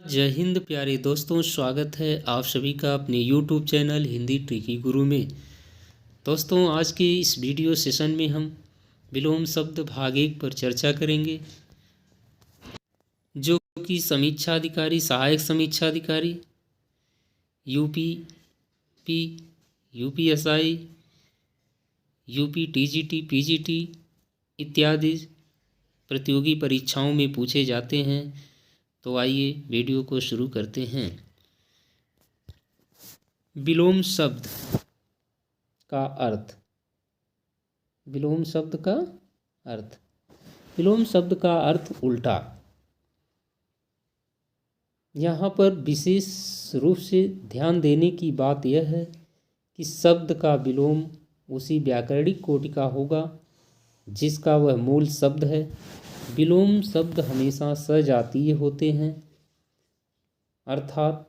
जय हिंद प्यारे दोस्तों, स्वागत है आप सभी का अपने YouTube चैनल हिंदी ट्रिकी गुरु में। दोस्तों, आज के इस वीडियो सेशन में हम विलोम शब्द भाग 1 पर चर्चा करेंगे, जो कि समीक्षा अधिकारी, सहायक समीक्षा अधिकारी, UP, UPSI, UP TGT, PGT इत्यादि प्रतियोगी परीक्षाओं में पूछे जाते हैं। तो आइए वीडियो को शुरू करते हैं। विलोम शब्द का अर्थ। विलोम शब्द का अर्थ। विलोम शब्द का अर्थ उल्टा। यहाँ पर विशेष रूप से ध्यान देने की बात यह है कि शब्द का विलोम उसी व्याकरणिक कोटि का होगा जिसका वह मूल शब्द है। विलोम शब्द हमेशा सजातीय होते हैं, अर्थात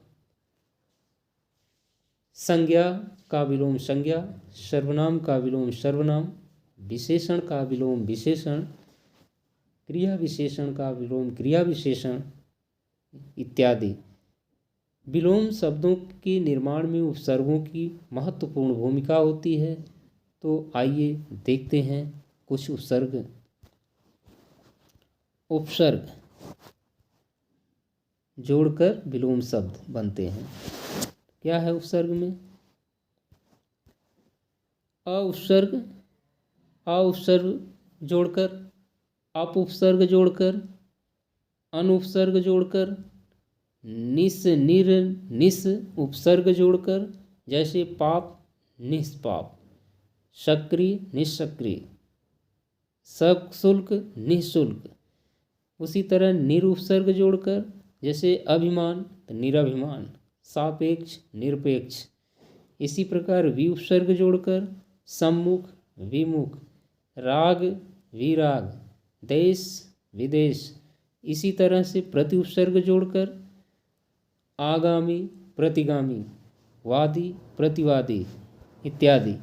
संज्ञा का विलोम संज्ञा, सर्वनाम का विलोम सर्वनाम, विशेषण का विलोम विशेषण, क्रिया विशेषण का विलोम क्रिया विशेषण इत्यादि। विलोम शब्दों के निर्माण में उपसर्गों की महत्वपूर्ण भूमिका होती है। तो आइए देखते हैं कुछ उपसर्ग जोड़कर विलोम शब्द बनते हैं। क्या है उपसर्ग में? अउपसर्ग जोड़कर, अपउपसर्ग जोड़कर, अनुपसर्ग जोड़कर, निर निस उपसर्ग जोड़कर, जैसे पाप निष्पाप, सक्रिय निष्क्रिय, सशुल्क निःशुल्क। उसी तरह निरुपसर्ग जोड़कर, जैसे अभिमान तो निरभिमान, सापेक्ष निरपेक्ष। इसी प्रकार विउपसर्ग जोड़कर सम्मुख विमुख, राग विराग, देश विदेश। इसी तरह से प्रतिउपसर्ग जोड़कर आगामी प्रतिगामी, वादी प्रतिवादी इत्यादि।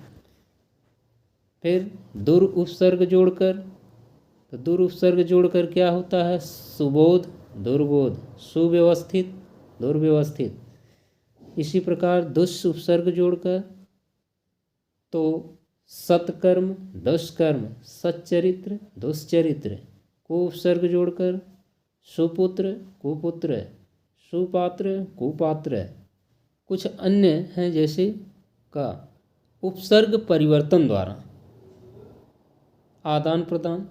फिर दुरुपसर्ग जोड़कर, तो दुरुपसर्ग जोड़कर क्या होता है? सुबोध दुर्बोध, सुव्यवस्थित दुर्व्यवस्थित। इसी प्रकार दुष्उपसर्ग जोड़कर तो सत्कर्म दुष्कर्म, सच्चरित्र दुष्चरित्र। कुउपसर्ग जोड़कर सुपुत्र कुपुत्र, सुपात्र कुपात्र। कुछ अन्य हैं जैसे का उपसर्ग परिवर्तन द्वारा आदान प्रदान,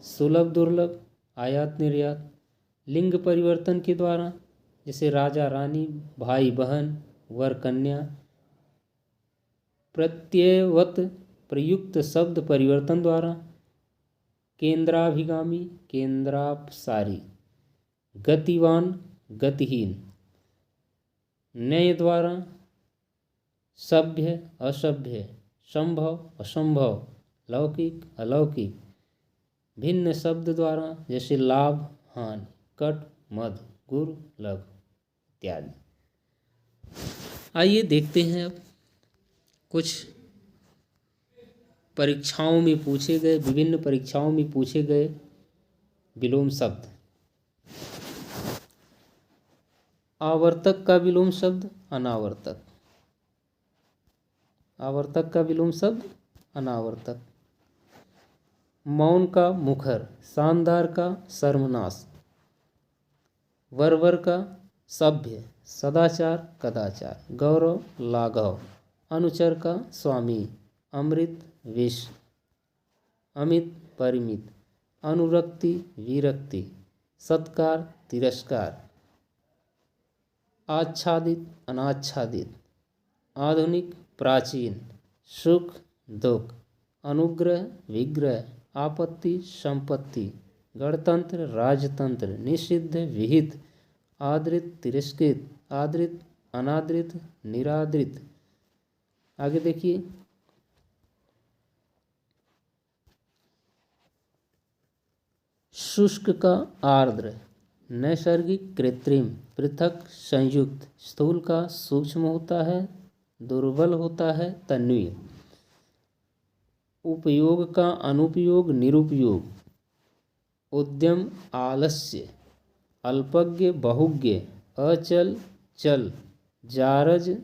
सुलभ दुर्लभ, आयात निर्यात। लिंग परिवर्तन के द्वारा जैसे राजा रानी, भाई बहन, वर कन्या। प्रत्ययवत प्रयुक्त शब्द परिवर्तन द्वारा केंद्राभिगामी केंद्रापसारी, गतिवान गतिहीन। न्याय द्वारा सभ्य असभ्य, संभव असंभव, लौकिक अलौकिक। भिन्न शब्द द्वारा जैसे लाभ हानि, कट मध, गुर लघु इत्यादि। आइए देखते हैं अब कुछ परीक्षाओं में पूछे गए, विभिन्न परीक्षाओं में पूछे गए विलोम शब्द। आवर्तक का विलोम शब्द अनावर्तक। आवर्तक का विलोम शब्द अनावर्तक। मौन का मुखर, शानदार का सर्वनाश, वरवर का सभ्य, सदाचार कदाचार, गौरव लाघव, अनुचर का स्वामी, अमृत विष, अमित परिमित, अनुरक्ति विरक्ति, सत्कार तिरस्कार, आच्छादित अनाच्छादित, आधुनिक प्राचीन, सुख दुख, अनुग्रह विग्रह, आपत्ति संपत्ति, गणतंत्र राजतंत्र, निषिद्ध विहित, आदृत तिरस्कृत, आदृत अनादृत निरादृत। आगे देखिए, शुष्क का आर्द्र, नैसर्गिक कृत्रिम, पृथक संयुक्त। स्थूल का सूक्ष्म होता है, दुर्बल होता है तन्वीय। उपयोग का अनुपयोग निरुपयोग, उद्यम आलस्य, अल्पज्ञ बहुज्ञ, अचल चल, जारज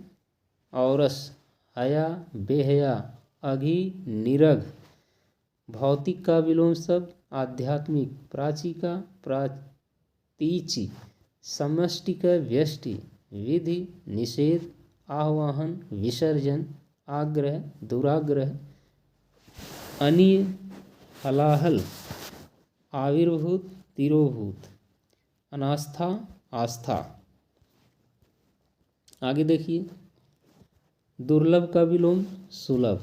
औरस, हया बेहया, अघी निरघ। भौतिक का विलोम शब्द आध्यात्मिक, प्राचिका प्रातीचि, समष्टि का व्यष्टि, विधि निषेध, आह्वान विसर्जन, आग्रह दुराग्रह, अनीय हलाहल, आविर्भूत तिरोभूत, अनास्था आस्था। आगे देखिए, दुर्लभ का विलोम सुलभ,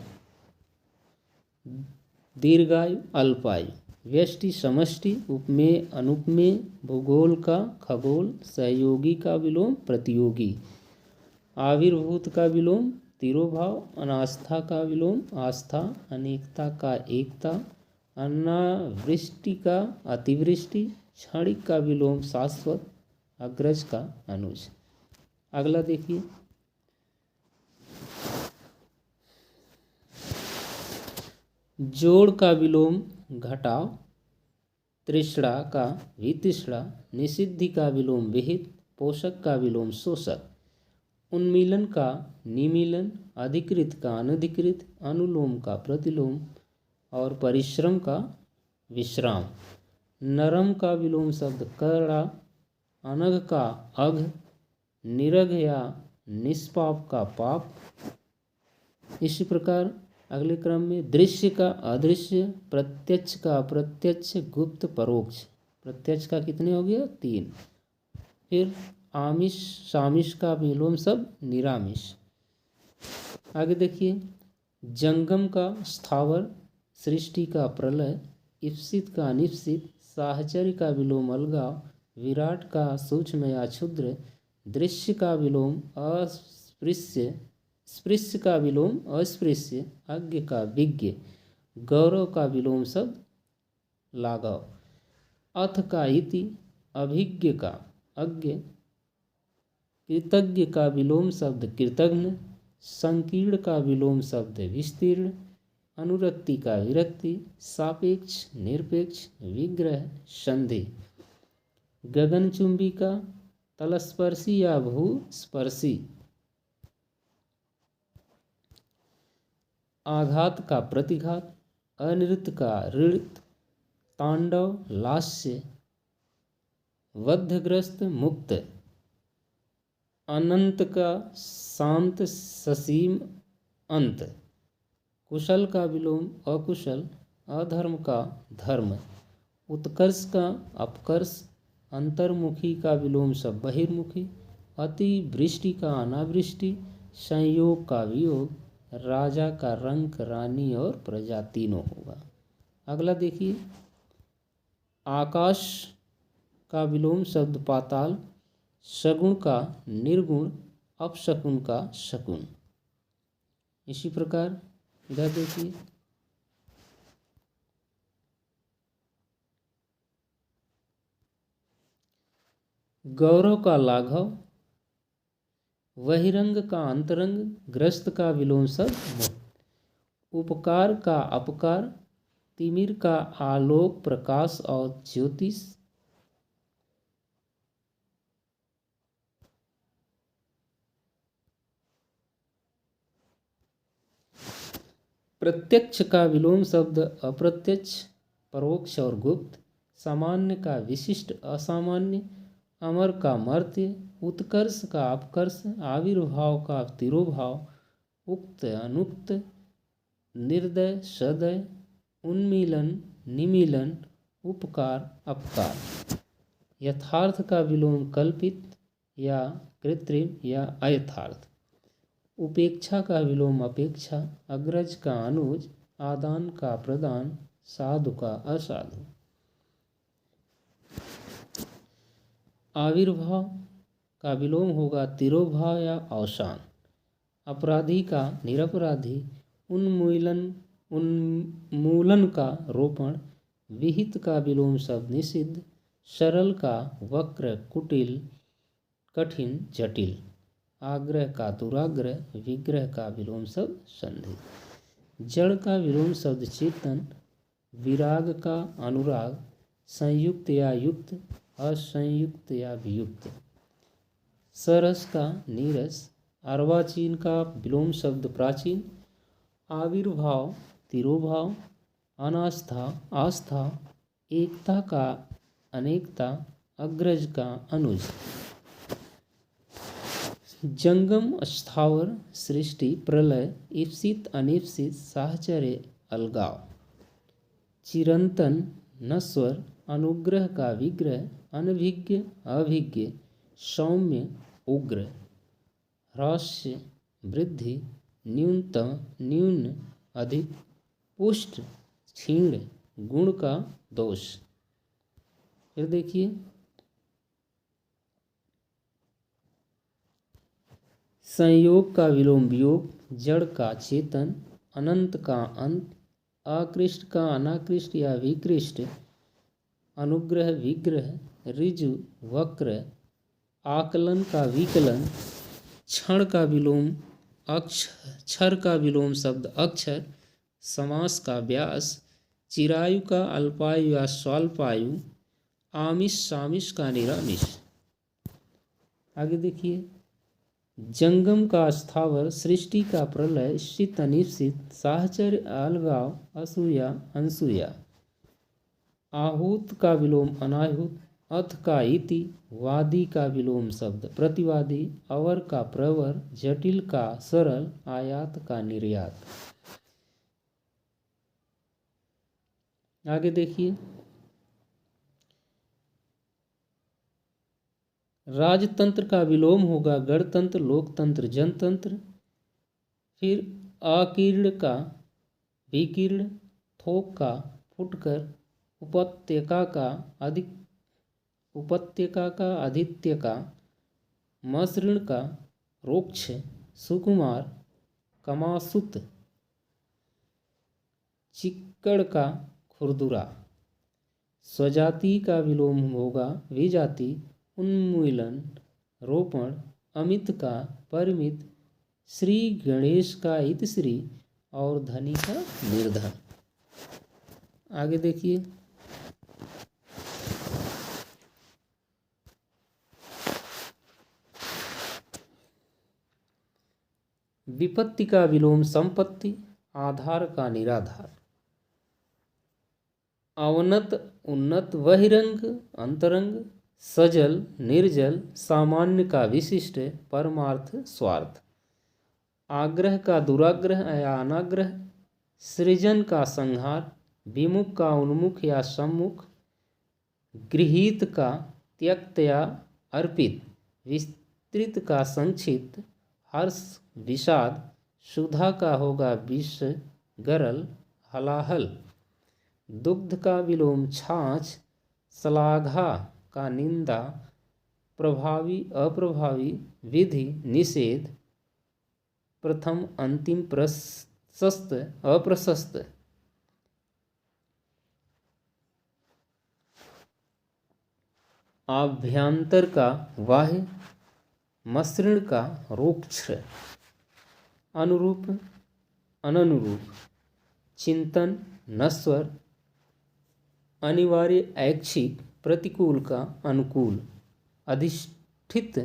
दीर्घायु अल्पायु, व्यष्टि समष्टि, उपमेय अनुपमेय, भूगोल का खगोल, सहयोगी का विलोम प्रतियोगी, आविर्भूत का विलोम तिरोभाव, अनास्था का विलोम आस्था, अनेकता का एकता, अनावृष्टि का अतिवृष्टि, क्षणिक का विलोम शाश्वत, अग्रज का अनुज। अगला देखिए, जोड़ का विलोम घटाव, तृष्णा का वितृष्णा, निषिद्धि का विलोम विहित, पोषक का विलोम शोषक, उन्मीलन का निमीलन, अधिकृत का अनधिकृत, अनुलोम का प्रतिलोम और परिश्रम का विश्राम। नरम का विलोम शब्द कड़ा, अनघ का अघ, निरघ या निष्पाप का पाप। इसी प्रकार अगले क्रम में दृश्य का अदृश्य, प्रत्यक्ष का अप्रत्यक्ष, गुप्त परोक्ष। प्रत्यक्ष का कितने हो गया? 3। फिर आमिष सामिष का विलोम शब्द निरामिष। आगे देखिए, जंगम का स्थावर, सृष्टि का प्रलय, ईप्सित का अनिप्सित, साहचर्य का विलोम अलगाव, विराट का सूक्ष्म या क्षुद्र, दृश्य का विलोम अस्पृश्य, स्पृश्य का विलोम अस्पृश्य, अज्ञ का विज्ञ, गौरव का विलोम शब्द लाघव, अथ का इति, अभिज्ञ का अज्ञ, कृतज्ञ का विलोम शब्द कृतघ्न, संकीर्ण का विलोम शब्द विस्तीर्ण, अनुरक्ति का विरक्ति, सापेक्ष निरपेक्ष, विग्रह संधि, गगनचुंबी का तलस्पर्शी या भूस्पर्शी, आघात का प्रतिघात, अनृत का ऋत, तांडव लास्य, बद्धग्रस्त मुक्त, अनंत का शांत ससीम अंत, कुशल का विलोम अकुशल, अधर्म का धर्म, उत्कर्ष का अपकर्ष, अंतर्मुखी का विलोम सब बहिर्मुखी, अतिवृष्टि का अनावृष्टि, संयोग का वियोग, राजा का रंक, रानी और प्रजा तीनों होगा। अगला देखिए, आकाश का विलोम शब्द पाताल, सगुण का निर्गुण, अपशकुन का शकुन। इसी प्रकार इधर देखिए, गौरव का लाघव, बहिरंग का अंतरंग, ग्रस्त का विलोम शब्द मुक्त, उपकार का अपकार, तिमिर का आलोक प्रकाश और ज्योतिष, प्रत्यक्ष का विलोम शब्द अप्रत्यक्ष, परोक्ष और गुप्त, सामान्य का विशिष्ट असामान्य, अमर का मर्त्य, उत्कर्ष का अपकर्ष, आविर्भाव का तिरोभाव, उक्त अनुक्त, निर्दय सदय, उन्मीलन निमीलन, उपकार अपकार। यथार्थ का विलोम कल्पित या कृत्रिम या अयथार्थ, उपेक्षा का विलोम अपेक्षा, अग्रज का अनुज, आदान का प्रदान, साधु का असाधु। आविर्भाव का विलोम होगा तिरोभाव या अवसान, अपराधी का निरपराधी, उन्मूलन का रोपण, विहित का विलोम शब्द निषिद्ध, सरल का वक्र कुटिल कठिन जटिल, आग्रह का दुराग्रह, विग्रह का विलोम शब्द संधि, जड़ का विलोम शब्द चेतन, विराग का अनुराग, संयुक्त या युक्त, असंयुक्त या वियुक्त। सरस का नीरस, अर्वाचीन का विलोम शब्द प्राचीन, आविर्भाव तिरोभाव, अनास्था आस्था, एकता का अनेकता, अग्रज का अनुज। जंगम स्थावर, सृष्टि प्रलय, ईप्सित अनिप्सित, साहचर्य अलगाव। चिरंतन नश्वर, अनुग्रह का विग्रह, अनभिज्ञ अभिज्ञ, सौम्य उग्र। ह्रास्य वृद्धि, न्यूनतम न्यून अधिक, पुष्ट क्षीण, गुण का दोष। फिर देखिए संयोग का विलोम वियोग, जड़ का चेतन, अनंत का अंत, आकृष्ट का अनाकृष्ट या विकृष्ट, अनुग्रह विग्रह, ऋजु वक्र, आकलन का विकलन, क्षण का विलोम अक्षर का विलोम शब्द अक्षर, समास का व्यास, चिरायु का अल्पायु या स्वल्पायु, आमिष सामिष का निरामिष। आगे देखिए जंगम का स्थावर, सृष्टि का प्रलय, शीत अनिश्चित, साहचर्य अलगाव, असूया अनसूया। आहूत का विलोम अनाहूत, अथ का इति, वादी का विलोम शब्द प्रतिवादी, अवर का प्रवर, जटिल का सरल, आयात का निर्यात। आगे देखिए राजतंत्र का विलोम होगा गणतंत्र, लोकतंत्र, जनतंत्र। फिर अकीर्ण का विकीर्ण, थोक का फुटकर, उपत्यका का आदित्य का, मसृण का रोक्ष, सुकुमार, कमासुत, चिक्कड़ का खुरदुरा। स्वजाति का विलोम होगा विजाति, उन्मूलन, रोपण, अमित का परिमित, श्री गणेश का इतश्री और धनी का निर्धन। आगे देखिए विपत्ति का विलोम संपत्ति, आधार का निराधार। अवनत उन्नत, बहिरंग अंतरंग, सजल निर्जल, सामान्य का विशिष्ट, परमार्थ स्वार्थ। आग्रह का दुराग्रह या अनाग्रह, सृजन का संहार, विमुख का उन्मुख या सम्मुख, गृहीत का त्यक्त या अर्पित, विस्तृत का संक्षिप्त, हर्ष विषाद, सुधा का होगा विष गरल हलाहल। दुग्ध का विलोम छाछ, श्लाघा का निंदा, प्रभावी अप्रभावी, विधि निषेध, प्रथम अंतिम प्रशस्त अप्रशस्त। आभ्यंतर का बाह्य, मसृण का रोक्ष, अनुरूप अननुरूप, चिंतन नश्वर, अनिवार्य ऐच्छिक, प्रतिकूल का अनुकूल, अधिष्ठित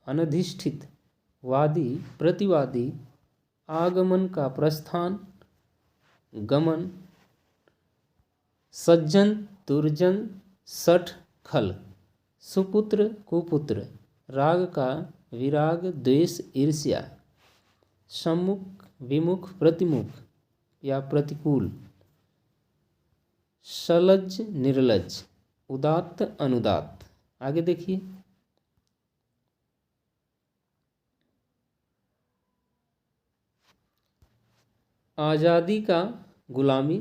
अनधिष्ठित, वादी प्रतिवादी, आगमन का प्रस्थान गमन, सज्जन दुर्जन, सठ खल, सुपुत्र कुपुत्र, राग का विराग द्वेष ईर्ष्या, सम्मुख विमुख प्रतिमुख या प्रतिकूल, सलज्ज निर्लज्ज, उदात्त अनुदात्त। आगे देखिए आजादी का गुलामी,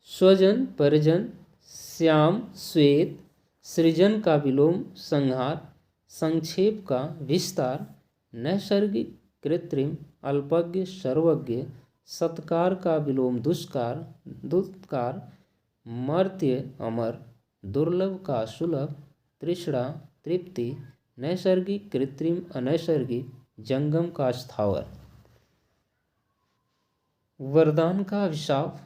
स्वजन परिजन, श्याम श्वेत, सृजन का विलोम संहार, संक्षेप का विस्तार, नैसर्गिक कृत्रिम, अल्पज्ञ सर्वज्ञ, सत्कार का विलोम दुष्कार दुत्कार, मर्त्य अमर, दुर्लभ का सुलभ, तृष्णा तृप्ति, नैसर्गिक कृत्रिम अनैसर्गिक, जंगम का स्थावर। वरदान का अभिशाप,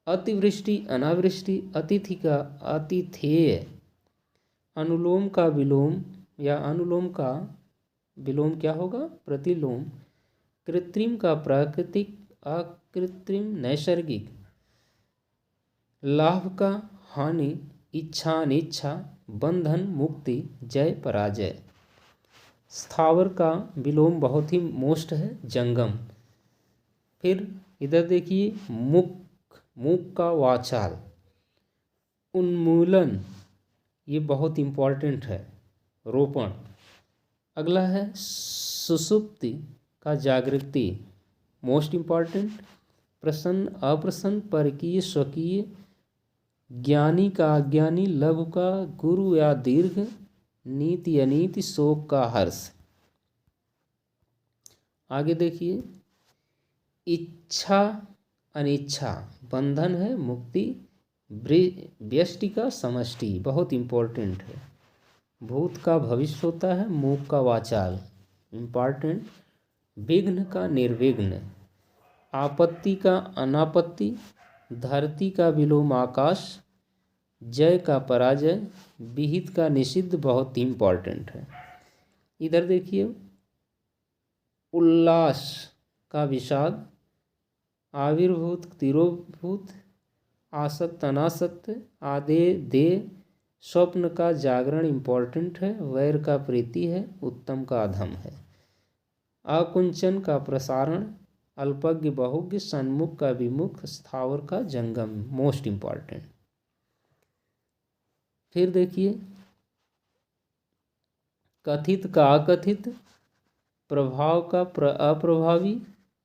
अतिवृष्टि अनावृष्टि, अतिथि का आतिथेय, अनुलोम का विलोम या अनुलोम का विलोम क्या होगा? प्रतिलोम। कृत्रिम का प्राकृतिक, अकृत्रिम नैसर्गिक। लाभ का हानि, इच्छा अनिच्छा, बंधन मुक्ति, जय पराजय। स्थावर का विलोम बहुत ही मोस्ट है, जंगम। फिर इधर देखिए, मूक का वाचाल, उन्मूलन, ये बहुत इम्पॉर्टेंट है, रोपण। अगला है सुसुप्ति का जागृति, मोस्ट इम्पॉर्टेंट। प्रसन्न अप्रसन्न, परकीय स्वकीय, ज्ञानी का अज्ञानी, लघु का गुरु या दीर्घ, नीति अनीति, शोक का हर्ष। आगे देखिए, इच्छा अनिच्छा, बंधन है, मुक्ति, व्यष्टि का समष्टि, बहुत इम्पोर्टेंट है। भूत का भविष्य होता है, मूक का वाचाल, इम्पॉर्टेंट। विघ्न का निर्विघ्न, आपत्ति का अनापत्ति, धरती का विलोम आकाश, जय का पराजय, विहित का निषिद्ध, बहुत इम्पॉर्टेंट है। इधर देखिए, उल्लास का विषाद, आविर्भूत तिरोभूत, आसक्त अनासक्त, आदे दे, स्वप्न का जागरण इम्पॉर्टेंट है, वैर का प्रीति है, उत्तम का अधम है। आकुंचन का प्रसारण, अल्पज्ञ बहुज्ञ, सन्मुख का विमुख, स्थावर का जंगम, मोस्ट इम्पॉर्टेंट। फिर देखिए, कथित का अकथित, प्रभाव का अप्रभावी,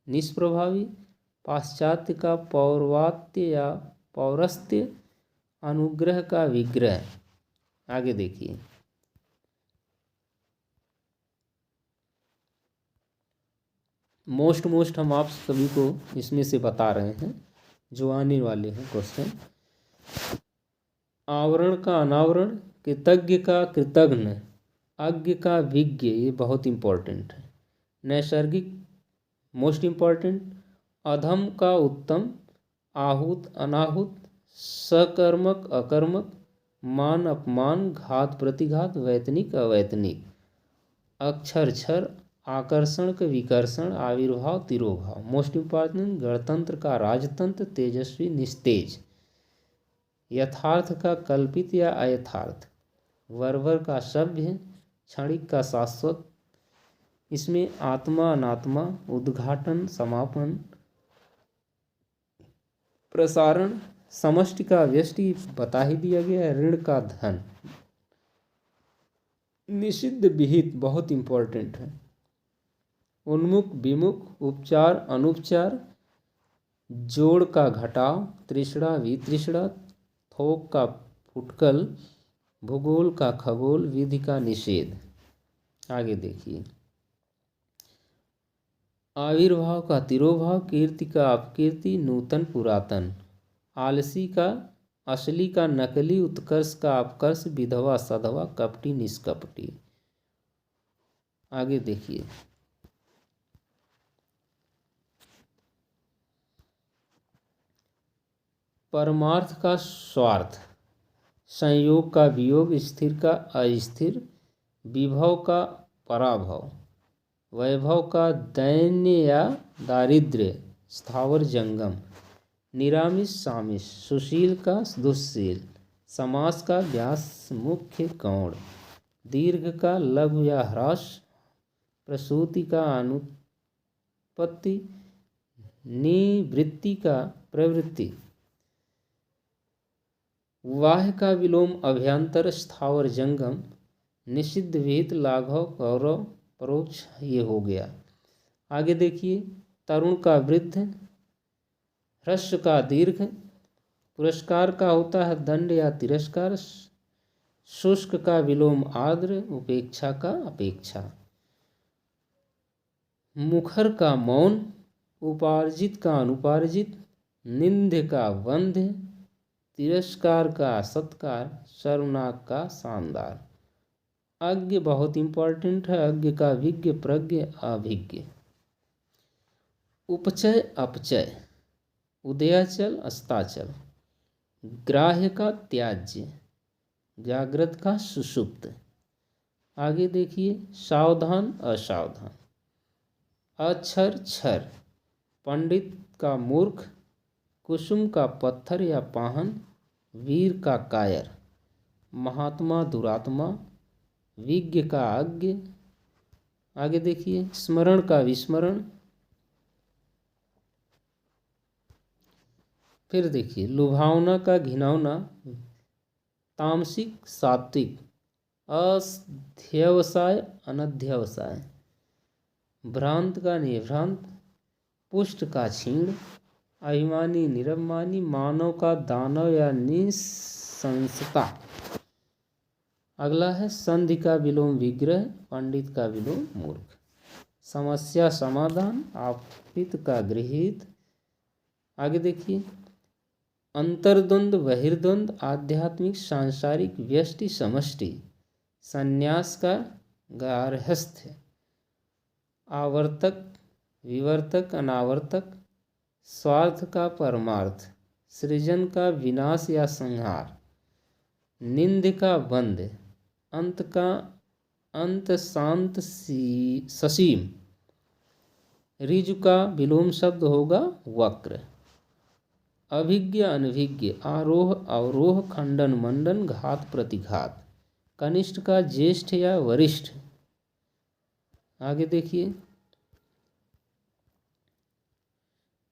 निष्प्रभावी, पाश्चात्य का पौर्वात्य या पौरस्त्य, अनुग्रह का विग्रह। आगे देखिए, मोस्ट हम आप सभी को इसमें से बता रहे हैं जो आने वाले हैं क्वेश्चन। आवरण का अनावरण, कृतज्ञ का कृतघ्न, अज्ञ का विज्ञ, ये बहुत इम्पोर्टेंट है। नैसर्गिक, मोस्ट इम्पॉर्टेंट। अधम का उत्तम, आहूत अनाहूत, सकर्मक अकर्मक, मान अपमान, घात प्रतिघात, वैतनिक अवैतनिक। अक्षर क्षर, आकर्षण का विकर्षण, आविर्भाव तिरोभाव, मोस्ट इम्पॉर्टेंट। गणतंत्र का राजतंत्र, तेजस्वी निस्तेज। यथार्थ का कल्पित या अयथार्थ, वर्वर का सभ्य, क्षणिक का शाश्वत। इसमें आत्मा अनात्मा, उद्घाटन समापन, प्रसारण, समष्टि का व्यष्टि बता ही दिया गया है, ऋण का धन, निषिद्ध विहित, बहुत इम्पोर्टेंट है। उन्मुख विमुख, उपचार अनुपचार, जोड़ का घटाव, तृष्णा वितृष्णा, थोक का फुटकल, भूगोल का खगोल, विधि का निषेध। आगे देखिए, आविर्भाव का तिरोभाव, कीर्ति का अपकीर्ति, नूतन पुरातन, आलसी का असली का नकली, उत्कर्ष का अपकर्ष, विधवा सधवा, कपटी निष्कपटी। आगे देखिए, परमार्थ का स्वार्थ, संयोग का वियोग, स्थिर का अस्थिर, विभव का पराभव, वैभव का दैन्य या दारिद्र्य, स्थावर जंगम, निरामिष सामिष, सुशील का दुस्शील, समास का व्यास मुख्य गौण, दीर्घ का लघु या ह्रास, प्रसूति का अनुत्पत्ति, निवृत्ति का प्रवृत्ति, वाह्य का विलोम अभ्यंतर, स्थावर जंगम, निषिद्ध विहित, लाघव गौरव परोक्ष, ये हो गया। आगे देखिए, तरुण का वृद्ध, ह्रस्व का दीर्घ, पुरस्कार का होता है दंड या तिरस्कार, शुष्क का विलोम आर्द्र, उपेक्षा का अपेक्षा, मुखर का मौन, उपार्जित का अनुपार्जित, निंद्य का वंध्य, तिरस्कार का सत्कार, सर्वनाक का शानदार। अज्ञ बहुत इंपॉर्टेंट है, अज्ञ का विज्ञ, प्रज्ञ, अभिज्ञ। उपचय अपचय, उदयाचल अस्ताचल, ग्राह्य का त्याज्य, जागृत का सुषुप्त, आगे देखिए, सावधान असावधान, अक्षर छर, पंडित का मूर्ख, कुसुम का पत्थर या पाहन, वीर का कायर, महात्मा दुरात्मा, विज्ञ का अज्ञ। आगे देखिए, स्मरण का विस्मरण। फिर देखिए, लुभावना का घिनौना, तामसिक सात्विक, अध्यवसाय अनध्यवसाय, भ्रांत का निर्भ्रांत, पुष्ट का क्षीण, अभिमानी निरभिमानी, मानव का दानव या निशंसता। अगला है संधि का विलोम विग्रह, पंडित का विलोम मूर्ख, समस्या समाधान, आपित का गृहीत। आगे देखिए, अंतर्द्वंद बहिर्द्वंद, आध्यात्मिक सांसारिक, व्यष्टि समष्टि, संन्यास का गार्हस्थ्य, आवर्तक विवर्तक अनावर्तक, स्वार्थ का परमार्थ, सृजन का विनाश या संहार, निंद का बंध, अंत का अंत शांत ससीम। ऋजु का विलोम शब्द होगा वक्र, अभिज्ञ अनभिज्ञ, आरोह अवरोह, खंडन मंडन, घात प्रतिघात, कनिष्ठ का ज्येष्ठ या वरिष्ठ। आगे देखिए,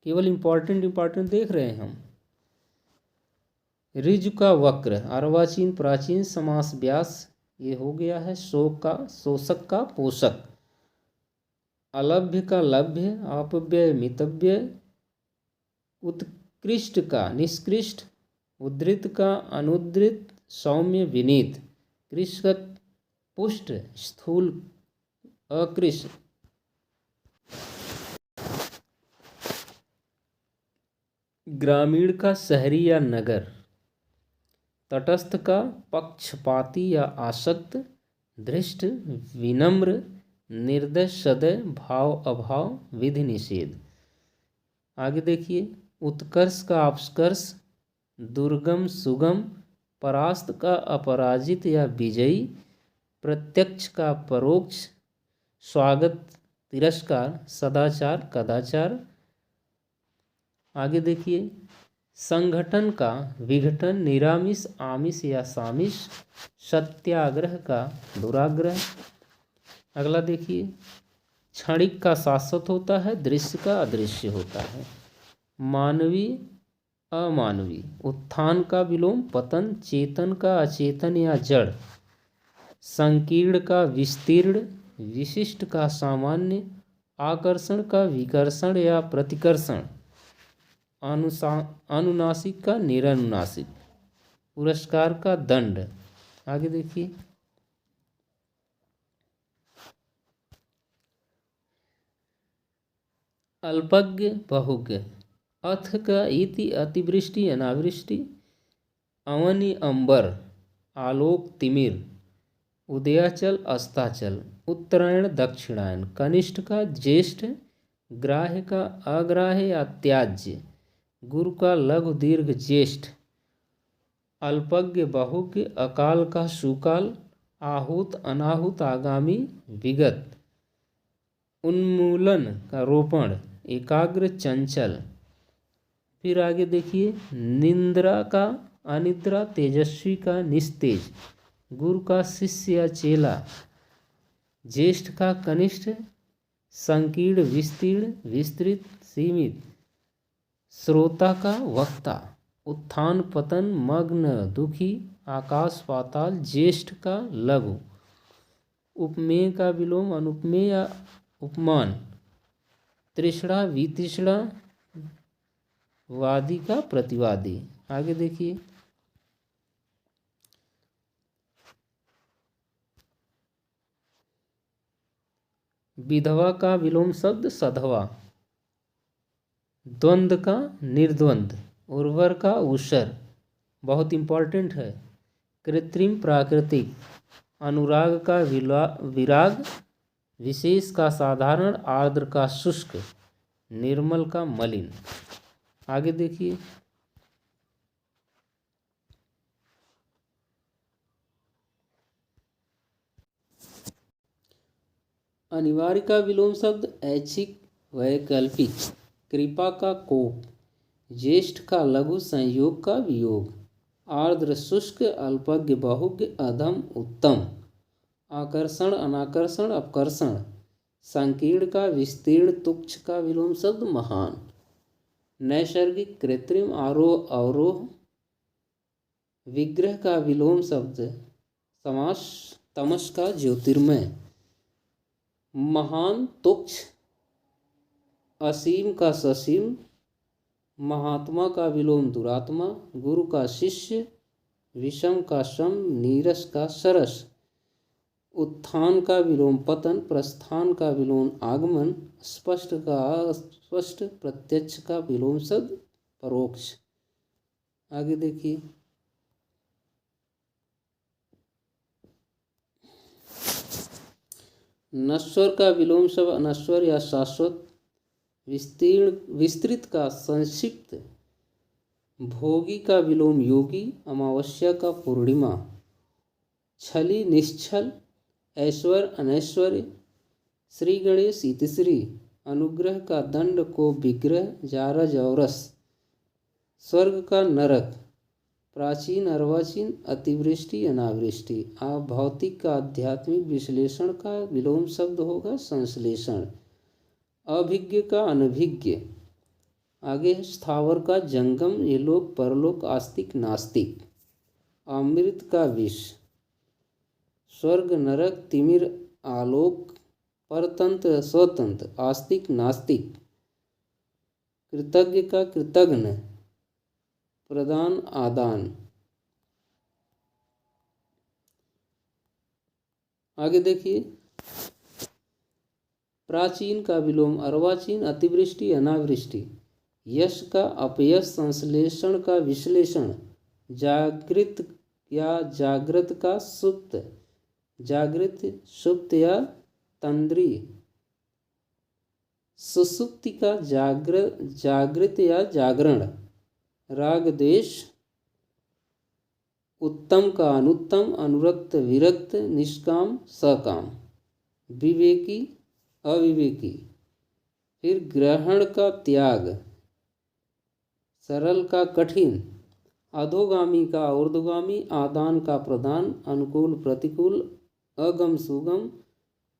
केवल इंपॉर्टेंट देख रहे हैं हम। ऋजु का वक्र, अर्वाचीन प्राचीन समास व्यास, ये हो गया है शोक का शोषक का पोषक, अलभ्य का लभ्य, अपव्यय मितव्यय, उत्कृष्ट का निष्कृष्ट, उद्धृत का अनुद्धृत, सौम्य विनीत, कृषक पुष्ट स्थूल अकृष्ट। ग्रामीण का शहरी या नगर, तटस्थ का पक्षपाती या आसक्त, धृष्ट विनम्र, निर्दय सदय, भाव अभाव, विधि निषेध। आगे देखिए, उत्कर्ष का अपस्कर्श, दुर्गम सुगम, परास्त का अपराजित या विजयी, प्रत्यक्ष का परोक्ष, स्वागत तिरस्कार, सदाचार कदाचार। आगे देखिए, संगठन का विघटन, निरामिष आमिष या सामिष, सत्याग्रह का दुराग्रह। अगला देखिए, क्षणिक का शाश्वत होता है, दृश्य का अदृश्य होता है, मानवीय अमानवीय, उत्थान का विलोम पतन, चेतन का अचेतन या जड़, संकीर्ण का विस्तीर्ण, विशिष्ट का सामान्य, आकर्षण का विकर्षण या प्रतिकर्षण, अनुनासिक का निरनुनासिक, पुरस्कार का दंड। आगे देखिए, अल्पज्ञ बहुज्ञ, अथ का इति अतिवृष्टि अनावृष्टि, अवनि अंबर, आलोक तिमिर, उदयाचल अस्ताचल, उत्तरायण दक्षिणायन, कनिष्ठ का ज्येष्ठ, ग्राह्य का अग्राह्य या त्याज्य, गुरु का लघु दीर्घ ज्येष्ठ, अल्पज्ञ बहुज्ञ, अकाल का सुकाल, आहूत अनाहूत आगामी विगत, उन्मूलन का रोपण, एकाग्र चंचल। फिर आगे देखिए, निंद्रा का अनिद्रा, तेजस्वी का निस्तेज, गुरु का शिष्य या चेला, ज्येष्ठ का कनिष्ठ, संकीर्ण विस्तीर्ण विस्तृत सीमित, श्रोता का वक्ता, उत्थान पतन मग्न दुखी, आकाश पाताल, ज्येष्ठ का लघु, उपमेय का विलोम अनुपमेय या उपमान, तृष्णा वितृष्णा, वादी का प्रतिवादी। आगे देखिए, विधवा का विलोम शब्द सधवा, द्वंद्व का निर्द्वंद, उर्वर का ऊषर, बहुत इंपॉर्टेंट है, कृत्रिम प्राकृतिक, अनुराग का विराग, विशेष का साधारण, आर्द्र का शुष्क, निर्मल का मलिन। आगे देखिए, अनिवार्य का विलोम शब्द ऐच्छिक वैकल्पिक। कृपा का कोप। ज्येष्ठ का लघु संयोग का वियोग। आर्द्र शुष्क अल्पज्ञ बहुज्ञ अधम उत्तम। आकर्षण अनाकर्षण अपकर्षण। संकीर्ण का विस्तीर्ण तुच्छ का विलोम शब्द महान। नैसर्गिक कृत्रिम आरोह अवरोह। विग्रह का विलोम शब्द समास तमस का ज्योतिर्मय। महान तुच्छ। असीम का ससीम। महात्मा का विलोम दुरात्मा। गुरु का शिष्य। विषम का सम। नीरस का सरस। उत्थान का विलोम पतन। प्रस्थान का विलोम आगमन। स्पष्ट का अस्पष्ट। प्रत्यक्ष का विलोम शब्द परोक्ष। आगे देखिए। नश्वर का विलोम शब्द अनश्वर या शाश्वत। विस्तीर्ण विस्तृत का संक्षिप्त। भोगी का विलोम योगी। अमावस्या का पूर्णिमा। छली निश्छल। ऐश्वर्य अनैश्वर्य। श्री गणेश इतिश्री। अनुग्रह का दंड को विग्रह। जारज औरस। स्वर्ग का नरक। प्राचीन अर्वाचीन। अतिवृष्टि अनावृष्टि। भौतिक का आध्यात्मिक विश्लेषण का विलोम शब्द होगा संश्लेषण। अभिज्ञ का अनभिज्ञ। आगे स्थावर का जंगम। ये लोक परलोक आस्तिक नास्तिक। अमृत का विष। स्वर्ग नरक तिमिर आलोक। परतंत्र स्वतंत्र आस्तिक नास्तिक। कृतज्ञ का कृतघ्न। प्रदान आदान। आगे देखिए। प्राचीन का विलोम अर्वाचीन। अतिवृष्टि अनावृष्टि। यश का अपयश। संश्लेषण का विश्लेषण। जागृत या जागृत का सुप्त। जागृत सुप्त या तंद्री। सुसुप्ति का जागृत या जागरण। राग द्वेष। उत्तम का अनुत्तम। अनुरक्त विरक्त। निष्काम सकाम। विवेकी अविवेकी। फिर ग्रहण का त्याग। सरल का कठिन। अधोगामी का ऊर्ध्वगामी। आदान का प्रदान। अनुकूल प्रतिकूल। अगम सुगम।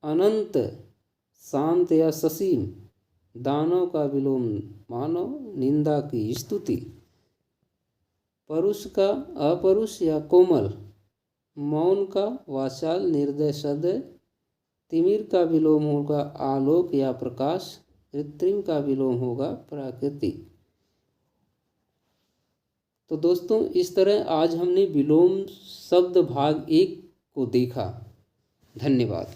अनंत शांत या ससीम। दानव का विलोम मानव। निंदा की स्तुति। परुष का अपरुष या कोमल। मौन का वाचाल निर्दय सदय। तिमिर का विलोम होगा आलोक या प्रकाश। कृत्रिम का विलोम होगा प्राकृतिक। तो दोस्तों इस तरह आज हमने विलोम शब्द भाग 1 को देखा। धन्यवाद।